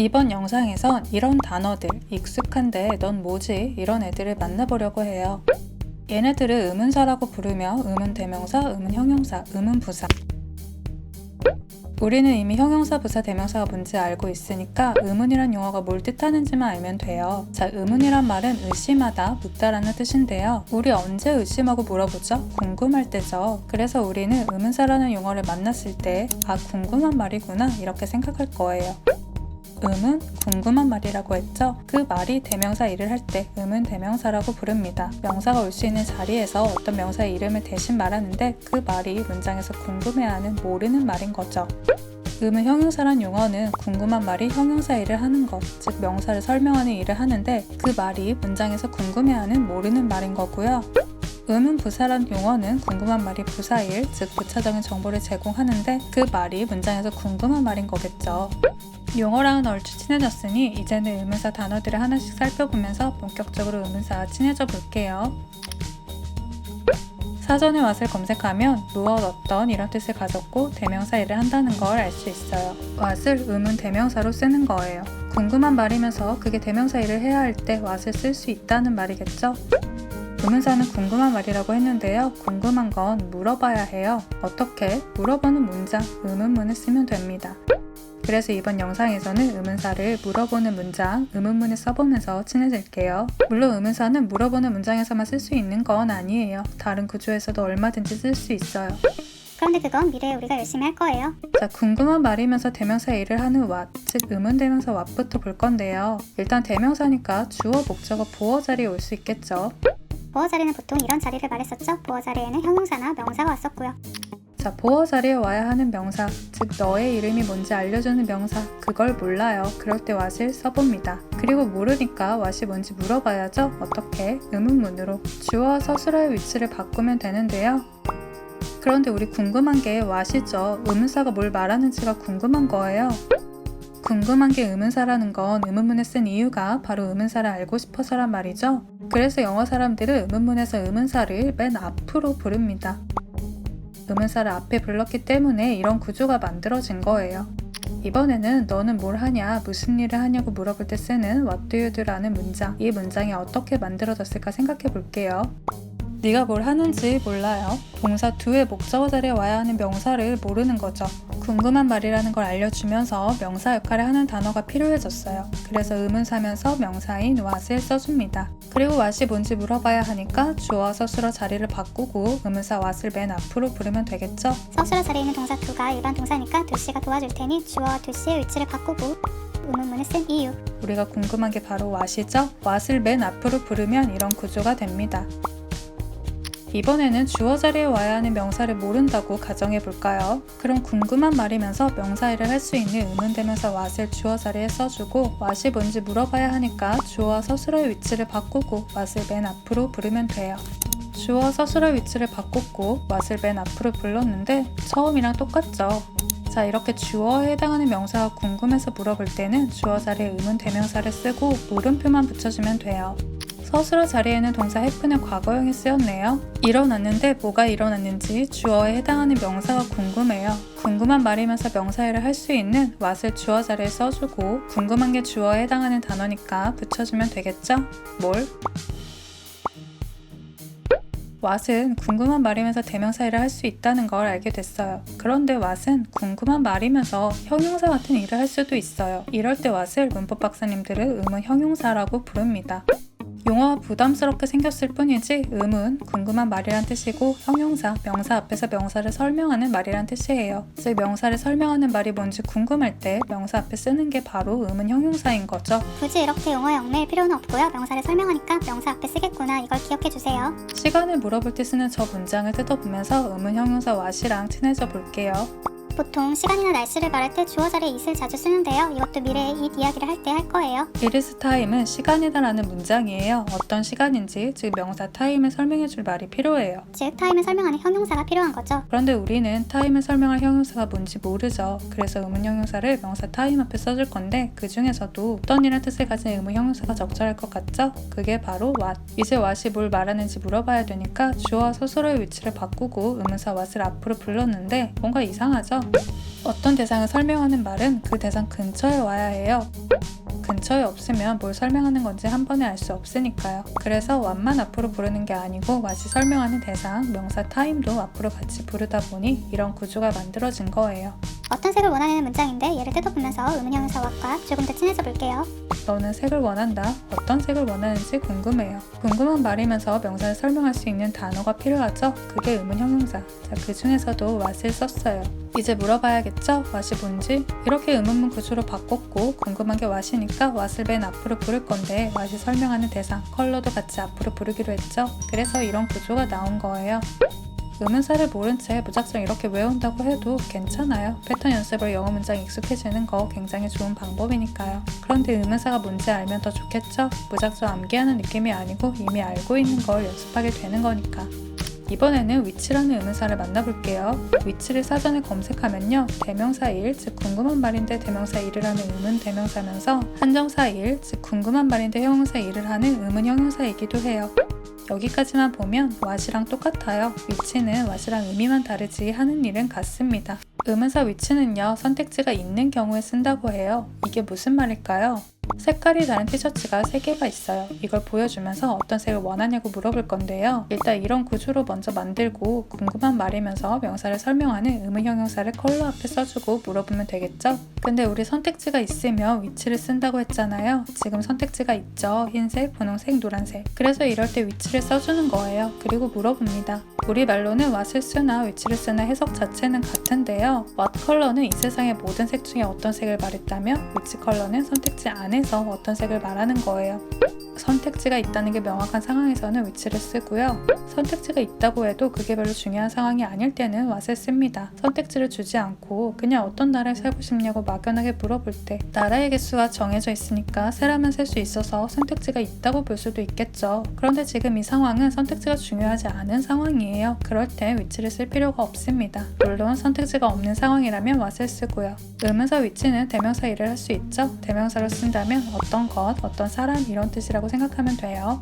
이번 영상에선 이런 단어들, 익숙한데 넌 뭐지? 이런 애들을 만나보려고 해요. 얘네들을 의문사라고 부르며 의문대명사, 의문형용사, 의문부사. 우리는 이미 형용사, 부사, 대명사가 뭔지 알고 있으니까 의문이란 용어가 뭘 뜻하는지만 알면 돼요. 자, 의문이란 말은 의심하다, 묻다라는 뜻인데요. 우리 언제 의심하고 물어보죠? 궁금할 때죠. 그래서 우리는 의문사라는 용어를 만났을 때 아, 궁금한 말이구나 이렇게 생각할 거예요. 의문, 궁금한 말이라고 했죠? 그 말이 대명사 일을 할 때 의문 대명사라고 부릅니다. 명사가 올 수 있는 자리에서 어떤 명사의 이름을 대신 말하는데 그 말이 문장에서 궁금해하는 모르는 말인 거죠. 의문 형용사란 용어는 궁금한 말이 형용사 일을 하는 것, 즉 명사를 설명하는 일을 하는데 그 말이 문장에서 궁금해하는 모르는 말인 거고요. 의문 부사란 용어는 궁금한 말이 부사일, 즉 부차적인 정보를 제공하는데 그 말이 문장에서 궁금한 말인 거겠죠. 용어랑은 얼추 친해졌으니 이제는 의문사 단어들을 하나씩 살펴보면서 본격적으로 의문사와 친해져 볼게요. 사전에 왓을 검색하면 무엇, 어떤 이런 뜻을 가졌고 대명사 일을 한다는 걸 알 수 있어요. 왓을 의문 대명사로 쓰는 거예요. 궁금한 말이면서 그게 대명사 일을 해야 할 때 왓을 쓸 수 있다는 말이겠죠? 의문사는 궁금한 말이라고 했는데요. 궁금한 건 물어봐야 해요. 어떻게? 물어보는 문장, 의문문을 쓰면 됩니다. 그래서 이번 영상에서는 의문사를 물어보는 문장, 의문문을 써보면서 친해질게요. 물론 의문사는 물어보는 문장에서만 쓸 수 있는 건 아니에요. 다른 구조에서도 얼마든지 쓸 수 있어요. 그런데 그건 미래에 우리가 열심히 할 거예요. 자, 궁금한 말이면서 대명사 일을 하는 what, 즉 의문대명사 what부터 볼 건데요. 일단 대명사니까 주어, 목적어, 보어 자리에 올 수 있겠죠. 보어 자리는 보통 이런 자리를 말했었죠. 보어 자리에는 형용사나 명사가 왔었고요. 자, 보어 자리에 와야 하는 명사, 즉 너의 이름이 뭔지 알려주는 명사, 그걸 몰라요. 그럴 때 what을 써봅니다. 그리고 모르니까 what이 뭔지 물어봐야죠. 어떻게? 의문문으로 주어와 서술어의 위치를 바꾸면 되는데요. 그런데 우리 궁금한 게 what이죠. 의문사가 뭘 말하는지가 궁금한 거예요. 궁금한 게 의문사라는 건 의문문에 쓴 이유가 바로 의문사를 알고 싶어서란 말이죠. 그래서 영어 사람들은 의문문에서 의문사를 맨 앞으로 부릅니다. 의문사를 앞에 불렀기 때문에 이런 구조가 만들어진 거예요. 이번에는 너는 뭘 하냐, 무슨 일을 하냐고 물어볼 때 쓰는 What do you do? 라는 문장, 이 문장이 어떻게 만들어졌을까 생각해 볼게요. 네가 뭘 하는지 몰라요. 동사 do의 목적어 자리에 와야 하는 명사를 모르는 거죠. 궁금한 말이라는 걸 알려주면서 명사 역할을 하는 단어가 필요해졌어요. 그래서 의문사면서 명사인 what을 써줍니다. 그리고 what이 뭔지 물어봐야 하니까 주어와 서술어 자리를 바꾸고 의문사 what을 맨 앞으로 부르면 되겠죠? 서술어 자리에 있는 동사 do가 일반 동사니까 do씨가 도와줄 테니 주어와 do씨의 위치를 바꾸고 의문문을 쓴 이유. 우리가 궁금한 게 바로 what이죠? what을 맨 앞으로 부르면 이런 구조가 됩니다. 이번에는 주어 자리에 와야 하는 명사를 모른다고 가정해 볼까요? 그럼 궁금한 말이면서 명사 일을 할 수 있는 의문대명사 what을 주어 자리에 써주고 what이 뭔지 물어봐야 하니까 주어와 서술어의 위치를 바꾸고 what을 맨 앞으로 부르면 돼요. 주어 서술어 위치를 바꿨고 what을 맨 앞으로 불렀는데 처음이랑 똑같죠? 자, 이렇게 주어에 해당하는 명사가 궁금해서 물어볼 때는 주어 자리에 의문 대명사를 쓰고 물음표만 붙여주면 돼요. 서술어 자리에는 동사 have는 과거형이 쓰였네요. 일어났는데 뭐가 일어났는지 주어에 해당하는 명사가 궁금해요. 궁금한 말이면서 명사일을 할 수 있는 what을 주어 자리에 써주고 궁금한 게 주어에 해당하는 단어니까 붙여주면 되겠죠? 뭘? what은 궁금한 말이면서 대명사 일을 할 수 있다는 걸 알게 됐어요. 그런데 what은 궁금한 말이면서 형용사 같은 일을 할 수도 있어요. 이럴 때 what을 문법 박사님들은 의문 형용사라고 부릅니다. 용어가 부담스럽게 생겼을 뿐이지 의문, 궁금한 말이란 뜻이고 형용사, 명사 앞에서 명사를 설명하는 말이란 뜻이에요. 즉 명사를 설명하는 말이 뭔지 궁금할 때 명사 앞에 쓰는 게 바로 의문 형용사인 거죠. 굳이 이렇게 용어에 얽매일 필요는 없고요. 명사를 설명하니까 명사 앞에 쓰겠구나 이걸 기억해 주세요. 시간을 물어볼 때 쓰는 저 문장을 뜯어보면서 의문 형용사 what이랑 친해져 볼게요. 보통 시간이나 날씨를 말할 때 주어 자리에 it을 자주 쓰는데요. 이것도 미래의 it 이야기를 할 때 할 거예요. It is time은 시간이다 라는 문장이에요. 어떤 시간인지, 즉 명사 time을 설명해줄 말이 필요해요. 즉 time을 설명하는 형용사가 필요한 거죠. 그런데 우리는 time을 설명할 형용사가 뭔지 모르죠. 그래서 의문 형용사를 명사 time 앞에 써줄 건데 그 중에서도 어떤 이란 뜻을 가진 의문 형용사가 적절할 것 같죠? 그게 바로 what. 이제 what이 뭘 말하는지 물어봐야 되니까 주어와 서술어의 위치를 바꾸고 의문사 what을 앞으로 불렀는데 뭔가 이상하죠? 어떤 대상을 설명하는 말은 그 대상 근처에 와야 해요. 근처에 없으면 뭘 설명하는 건지 한 번에 알 수 없으니까요. 그래서 what만 앞으로 부르는 게 아니고 what이 설명하는 대상, 명사 time도 앞으로 같이 부르다 보니 이런 구조가 만들어진 거예요. 어떤 색을 원하는 문장인데 얘를 뜯어보면서 의문형용사 what과 조금 더 친해져 볼게요. 너는 색을 원한다. 어떤 색을 원하는지 궁금해요. 궁금한 말이면서 명사를 설명할 수 있는 단어가 필요하죠? 그게 의문형용사. 자, 그 중에서도 what을 썼어요. 이제 물어봐야겠죠? what이 뭔지? 이렇게 의문문 구조로 바꿨고 궁금한 게 what이니까 what을 맨 앞으로 부를 건데 what이 설명하는 대상, 컬러도 같이 앞으로 부르기로 했죠? 그래서 이런 구조가 나온 거예요. 의문사를 모른 채 무작정 이렇게 외운다고 해도 괜찮아요. 패턴 연습으로 영어 문장 익숙해지는 거 굉장히 좋은 방법이니까요. 그런데 의문사가 뭔지 알면 더 좋겠죠? 무작정 암기하는 느낌이 아니고 이미 알고 있는 걸 연습하게 되는 거니까. 이번에는 which라는 의문사를 만나볼게요. which를 사전에 검색하면요. 대명사 일, 즉 궁금한 말인데 대명사 일을 하는 의문 대명사면서 한정사 일, 즉 궁금한 말인데 형용사 일을 하는 의문 형용사이기도 해요. 여기까지만 보면 what이랑 똑같아요. which는 what이랑 의미만 다르지 하는 일은 같습니다. 의문사 which는요. 선택지가 있는 경우에 쓴다고 해요. 이게 무슨 말일까요? 색깔이 다른 티셔츠가 3개가 있어요. 이걸 보여주면서 어떤 색을 원하냐고 물어볼 건데요. 일단 이런 구조로 먼저 만들고 궁금한 말이면서 명사를 설명하는 의문형용사를 컬러 앞에 써주고 물어보면 되겠죠? 근데 우리 선택지가 있으면 which를 쓴다고 했잖아요. 지금 선택지가 있죠. 흰색, 분홍색, 노란색. 그래서 이럴 때 which를 써주는 거예요. 그리고 물어봅니다. 우리 말로는 what을 쓰나 which를 쓰나 해석 자체는 같은데요. what 컬러는 이 세상의 모든 색 중에 어떤 색을 말했다면 which 컬러는 선택지 안에서 어떤 색을 말하는 거예요. 선택지가 있다는 게 명확한 상황에서는 which를 쓰고요. 선택지가 있다고 해도 그게 별로 중요한 상황이 아닐 때는 what을 씁니다. 선택지를 주지 않고 그냥 어떤 나라에 살고 싶냐고 막연하게 물어볼 때 나라의 개수가 정해져 있으니까 새라면 셀 수 있어서 선택지가 있다고 볼 수도 있겠죠. 그런데 지금 이 상황은 선택지가 중요하지 않은 상황이에요. 그럴 때 which를 쓸 필요가 없습니다. 물론 선택지가 없는 상황이라면 what을 쓰고요. 의문사 which는 대명사 일을 할 수 있죠. 대명사로 쓴다면 어떤 것, 어떤 사람 이런 뜻이라고 생각하면 돼요.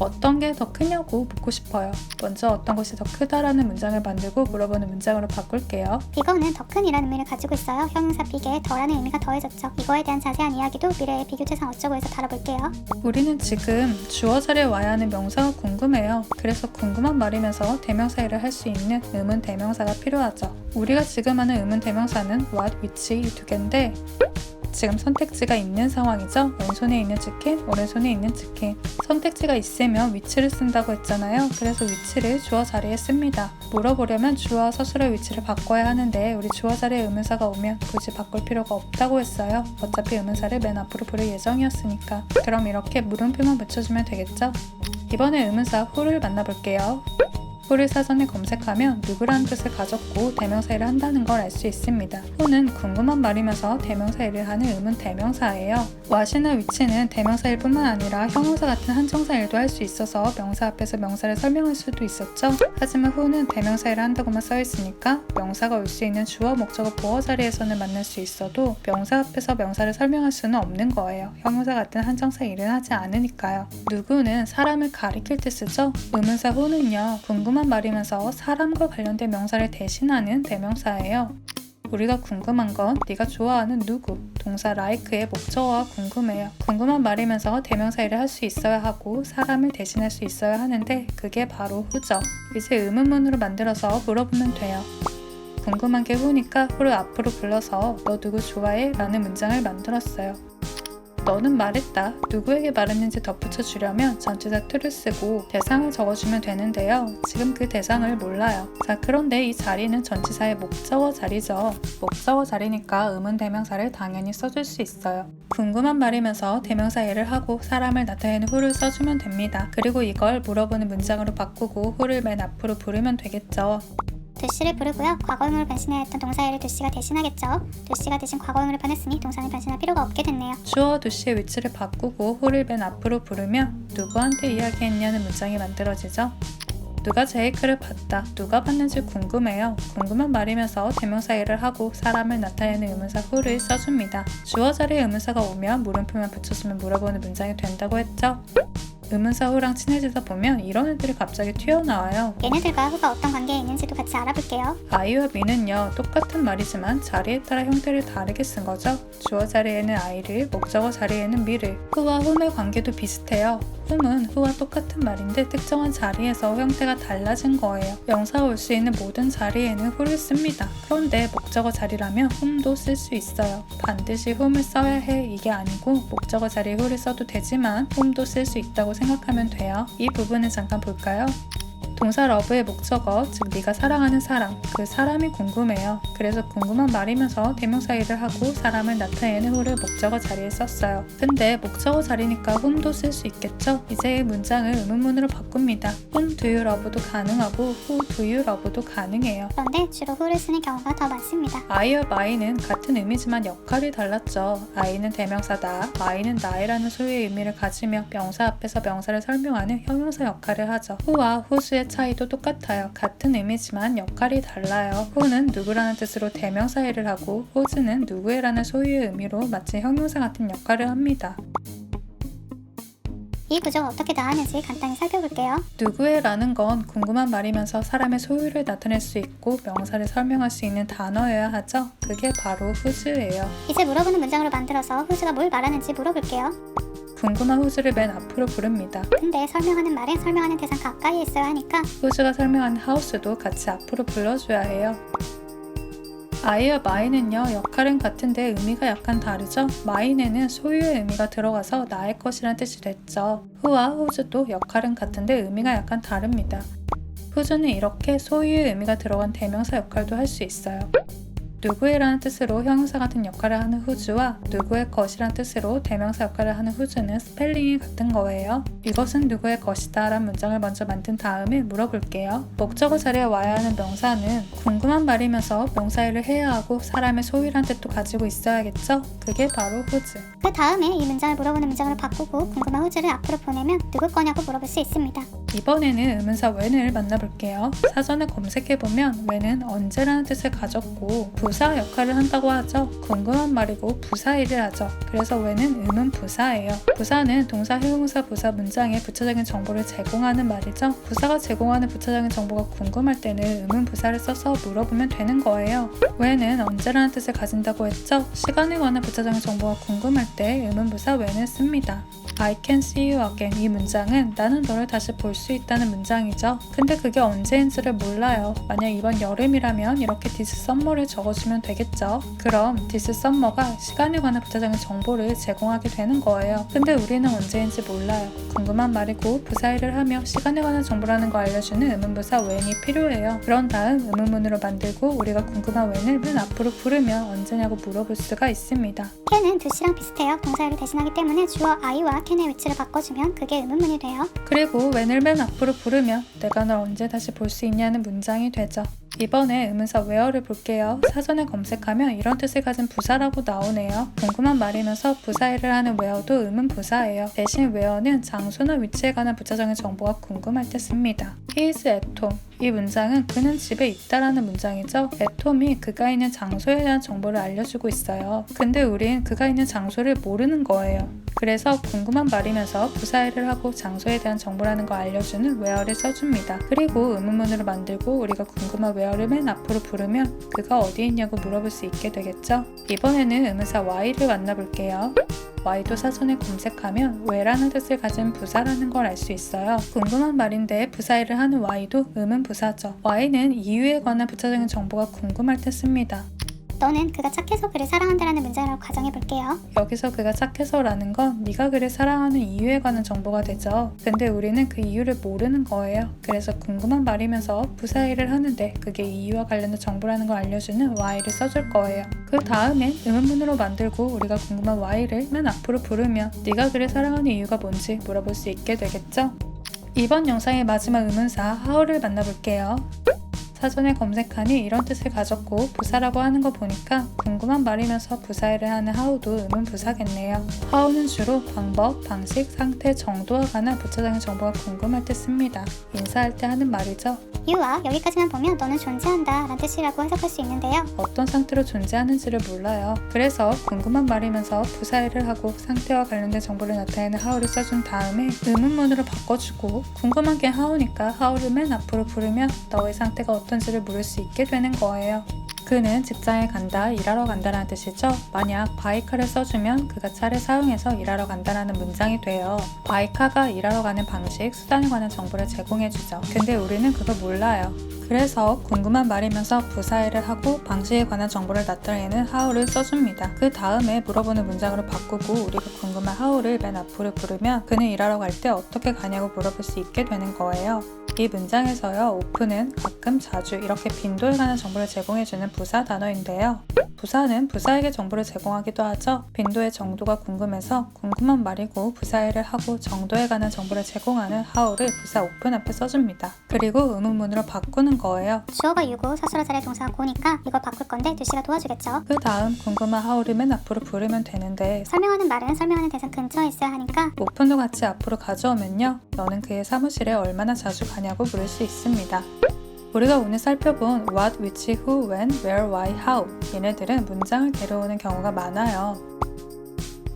어떤 게 더 크냐고 묻고 싶어요. 먼저 어떤 것이 더 크다라는 문장을 만들고 물어보는 문장으로 바꿀게요. bigger는 더 큰이라는 의미를 가지고 있어요. 형용사 big에 더라는 의미가 더해졌죠. 이거에 대한 자세한 이야기도 미래의 비교체상 어쩌고에서 다뤄볼게요. 우리는 지금 주어 자리에 와야 하는 명사가 궁금해요. 그래서 궁금한 말이면서 대명사 일을 할 수 있는 의문 대명사가 필요하죠. 우리가 지금 하는 의문 대명사는 what, which 이 두 개인데 지금 선택지가 있는 상황이죠. 왼손에 있는 치킨, 오른손에 있는 치킨. 선택지가 있으면 which를 쓴다고 했잖아요. 그래서 which를 주어 자리에 씁니다. 물어보려면 주어와 서술의 위치를 바꿔야 하는데 우리 주어 자리에 의문사가 오면 굳이 바꿀 필요가 없다고 했어요. 어차피 의문사를 맨 앞으로 부를 예정이었으니까. 그럼 이렇게 물음표만 붙여주면 되겠죠? 이번에 의문사 who를 만나볼게요. who를 사전에 검색하면 누구라는 뜻을 가졌고 대명사 일을 한다는 걸 알 수 있습니다. who는 궁금한 말이면서 대명사 일을 하는 의문 대명사예요. what이나 which는 대명사 일뿐만 아니라 형용사 같은 한정사 일도 할 수 있어서 명사 앞에서 명사를 설명할 수도 있었죠. 하지만 who는 대명사 일을 한다고만 써있으니까 명사가 올 수 있는 주어, 목적어, 보어 자리에서는 만날 수 있어도 명사 앞에서 명사를 설명할 수는 없는 거예요. 형용사 같은 한정사 일은 하지 않으니까요. 누구는 사람을 가리킬 때 쓰죠. 의문사 who는요. 궁금한 말이면서 사람과 관련된 명사를 대신하는 대명사예요. 우리가 궁금한 건 네가 좋아하는 누구, 동사 like의 목적어가 궁금해요. 궁금한 말이면서 대명사 일을 할 수 있어야 하고 사람을 대신할 수 있어야 하는데 그게 바로 who죠. 이제 의문문으로 만들어서 물어보면 돼요. 궁금한 게 who니까 who를 앞으로 불러서 너 누구 좋아해? 라는 문장을 만들었어요. 너는 말했다. 누구에게 말했는지 덧붙여 주려면 전치사 to를 쓰고 대상을 적어주면 되는데요. 지금 그 대상을 몰라요. 자, 그런데 이 자리는 전치사의 목적어 자리죠. 목적어 자리니까 의문 대명사를 당연히 써줄 수 있어요. 궁금한 말이면서 대명사 일을 하고 사람을 나타내는 who를 써주면 됩니다. 그리고 이걸 물어보는 문장으로 바꾸고 who를 맨 앞으로 부르면 되겠죠. 도씨를 부르고요. 과거형으로 변신해야 했던 동사일을 도씨가 대신하겠죠. 도씨가 대신 과거형으로 변했으니 동사는 변신할 필요가 없게 됐네요. 주어 도씨의 위치를 바꾸고 who를 맨 앞으로 부르면 누구한테 이야기했냐는 문장이 만들어지죠. 누가 제이크를 봤다. 누가 봤는지 궁금해요. 궁금한 말이면서 대명사 일을 하고 사람을 나타내는 의문사 who를 써줍니다. 주어 자리에 의문사가 오면 물음표만 붙여주면 물어보는 문장이 된다고 했죠. 의문사 who랑 친해지다 보면 이런 애들이 갑자기 튀어나와요. 얘네들과 who가 어떤 관계에 있는지도 같이 알아볼게요. I와 me는요 똑같은 말이지만 자리에 따라 형태를 다르게 쓴 거죠. 주어 자리에는 I를, 목적어 자리에는 me를. who와 whom의 관계도 비슷해요. whom은 who와 똑같은 말인데 특정한 자리에서 형태가 달라진 거예요. 명사가 올 수 있는 모든 자리에는 who를 씁니다. 그런데 목적어 자리라면 whom도 쓸 수 있어요. 반드시 whom을 써야 해 이게 아니고 목적어 자리에 who를 써도 되지만 whom도 쓸 수 있다고 생각하면 돼요. 이 부분을 잠깐 볼까요? 동사 love의 목적어, 즉 네가 사랑하는 사람, 그 사람이 궁금해요. 그래서 궁금한 말이면서 대명사 일을 하고 사람을 나타내는 who를 목적어 자리에 썼어요. 근데 목적어 자리니까 whom도 쓸 수 있겠죠? 이제 이 문장을 의문문으로 바꿉니다. whom do you love도 가능하고 who do you love도 가능해요. 그런데 주로 who를 쓰는 경우가 더 많습니다. I와 my는 같은 의미지만 역할이 달랐죠. I는 대명사다, my는 나이라는 소유의 의미를 가지며 명사 앞에서 명사를 설명하는 형용사 역할을 하죠. who와 whosu의 차이도 똑같아요. 같은 의미지만 역할이 달라요. who는 누구라는 뜻으로 대명사 일을 하고 whose는 누구의라는 소유의 의미로 마치 형용사 같은 역할을 합니다. 이 구조가 어떻게 나왔는지 간단히 살펴볼게요. 누구의라는 건 궁금한 말이면서 사람의 소유를 나타낼 수 있고 명사를 설명할 수 있는 단어여야 하죠. 그게 바로 whose예요. 이제 물어보는 문장으로 만들어서 whose가 뭘 말하는지 물어볼게요. 궁금한 whose를 맨 앞으로 부릅니다. 근데 설명하는 말은 설명하는 대상 가까이에 있어야 하니까 whose가 설명하는 house도 같이 앞으로 불러줘야 해요. I와 my는요 역할은 같은데 의미가 약간 다르죠. my에는 소유의 의미가 들어가서 나의 것이란 뜻이 됐죠. who와 whose도 역할은 같은데 의미가 약간 다릅니다. whose는 이렇게 소유의 의미가 들어간 대명사 역할도 할 수 있어요. 누구의라는 뜻으로 형용사 같은 역할을 하는 whose와 누구의 것이란 뜻으로 대명사 역할을 하는 whose는 스펠링이 같은 거예요. 이것은 누구의 것이다 라는 문장을 먼저 만든 다음에 물어볼게요. 목적어 자리에 와야 하는 명사는 궁금한 말이면서 명사일을 해야 하고 사람의 소유란 뜻도 가지고 있어야겠죠? 그게 바로 whose. 그 다음에 이 문장을 물어보는 문장으로 바꾸고 궁금한 whose를 앞으로 보내면 누구 거냐고 물어볼 수 있습니다. 이번에는 의문사 when을 만나볼게요. 사전에 검색해보면 when은 언제라는 뜻을 가졌고 부사 역할을 한다고 하죠. 궁금한 말이고 부사일을 하죠. 그래서 when은 의문 부사예요. 부사는 동사, 형용사, 부사 문장에 부차적인 정보를 제공하는 말이죠. 부사가 제공하는 부차적인 정보가 궁금할 때는 의문 부사를 써서 물어보면 되는 거예요. when은 언제라는 뜻을 가진다고 했죠. 시간에 관한 부차적인 정보가 궁금할 때 의문 부사 when을 씁니다. I can see you again 이 문장은 나는 너를 다시 볼 수 있다는 문장이죠. 근데 그게 언제인지를 몰라요. 만약 이번 여름이라면 이렇게 this summer를 적어주면 되겠죠. 그럼 this summer가 시간에 관한 부차적인 정보를 제공하게 되는 거예요. 근데 우리는 언제인지 몰라요. 궁금한 말이고 부사일을 하며 시간에 관한 정보라는 거 알려주는 의문부사 when이 필요해요. 그런 다음 의문문으로 만들고 우리가 궁금한 when을 맨 앞으로 부르며 언제냐고 물어볼 수가 있습니다. can은 do씨랑 비슷해요. 동사일을 대신하기 때문에 주어 I와 can의 위치를 바꿔주면 그게 의문문이 돼요. 그리고 when을 맨 앞으로 부르면 내가 널 언제 다시 볼 수 있냐는 문장이 되죠. 이번에 의문사 where를 볼게요. 사전에 검색하면 이런 뜻을 가진 부사라고 나오네요. 궁금한 말이면서 부사일을 하는 where도 의문 부사예요. 대신 where는 장소나 위치에 관한 부차적인 정보가 궁금할 때 씁니다. He is at home. 이 문장은 그는 집에 있다라는 문장이죠. at home이 그가 있는 장소에 대한 정보를 알려주고 있어요. 근데 우린 그가 있는 장소를 모르는 거예요. 그래서 궁금한 말이면서 부사일을 하고 장소에 대한 정보라는 걸 알려주는 where를 써줍니다. 그리고 의문문으로 만들고 우리가 궁금한 where를 맨 앞으로 부르면 그가 어디 있냐고 물어볼 수 있게 되겠죠. 이번에는 의문사 why를 만나볼게요. why도 사전에 검색하면 왜라는 뜻을 가진 부사라는 걸 알 수 있어요. 궁금한 말인데 부사일을 하는 why도 의문 부사죠. why는 이유에 관한 부차적인 정보가 궁금할 때 씁니다. 너는 그가 착해서 그를 사랑한다라는 문장이라고 가정해볼게요. 여기서 그가 착해서라는 건 네가 그를 사랑하는 이유에 관한 정보가 되죠. 근데 우리는 그 이유를 모르는 거예요. 그래서 궁금한 말이면서 부사일을 하는데 그게 이유와 관련된 정보라는 걸 알려주는 why를 써줄 거예요. 그 다음엔 의문문으로 만들고 우리가 궁금한 why를 맨 앞으로 부르면 네가 그를 사랑하는 이유가 뭔지 물어볼 수 있게 되겠죠. 이번 영상의 마지막 의문사 how를 만나볼게요. 사전에 검색하니 이런 뜻을 가졌고 부사라고 하는 거 보니까 궁금한 말이면서 부사일을 하는 how도 의문 부사겠네요. how는 주로 방법, 방식, 상태, 정도와 관한 부차적인 정보가 궁금할 때 씁니다. 인사할 때 하는 말이죠. U와 여기까지만 보면 너는 존재한다 라는 뜻이라고 해석할 수 있는데요. 어떤 상태로 존재하는지를 몰라요. 그래서 궁금한 말이면서 부사일을 하고 상태와 관련된 정보를 나타내는 how를 써준 다음에 의문문으로 바꿔주고 궁금한 게 how니까 how를 맨 앞으로 부르면 너의 상태가 어떤지를 물을 수 있게 되는 거예요. 그는 직장에 간다, 일하러 간다라는 뜻이죠. 만약 바이카를 써주면 그가 차를 사용해서 일하러 간다라는 문장이 돼요. 바이카가 일하러 가는 방식, 수단에 관한 정보를 제공해주죠. 근데 우리는 그걸 몰라요. 그래서 궁금한 말이면서 부사일을 하고 방식에 관한 정보를 나타내는 how를 써줍니다. 그 다음에 물어보는 문장으로 바꾸고 우리가 궁금한 how를 맨 앞으로 부르면 그는 일하러 갈 때 어떻게 가냐고 물어볼 수 있게 되는 거예요. 이 문장에서요, open은 가끔, 자주 이렇게 빈도에 관한 정보를 제공해주는 부사 단어인데요. 부사는 부사에게 정보를 제공하기도 하죠. 빈도의 정도가 궁금해서 궁금한 말이고 부사일을 하고 정도에 관한 정보를 제공하는 how를 부사 open 앞에 써줍니다. 그리고 의문문으로 바꾸는 거예요. 주어가 you고 사수라 자리에 동사가 go니까 이걸 바꿀 건데 두씨가 도와주겠죠. 그 다음 궁금한 how를 맨 앞으로 부르면 되는데 설명하는 말은 설명하는 대상 근처에 있어야 하니까 open도 같이 앞으로 가져오면요, 너는 그의 사무실에 얼마나 자주 가냐고 물을 수 있습니다. 우리가 오늘 살펴본 what, which, who, when, where, why, how 얘네들은 문장을 데려오는 경우가 많아요.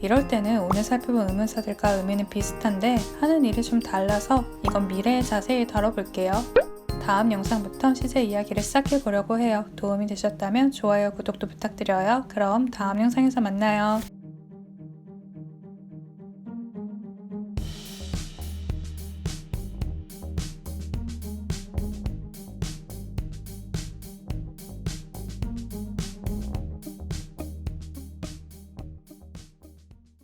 이럴 때는 오늘 살펴본 의문사들과 의미는 비슷한데 하는 일이 좀 달라서 이건 미래에 자세히 다뤄볼게요. 다음 영상부터 시제 이야기를 시작해보려고 해요. 도움이 되셨다면 좋아요, 구독도 부탁드려요. 그럼 다음 영상에서 만나요.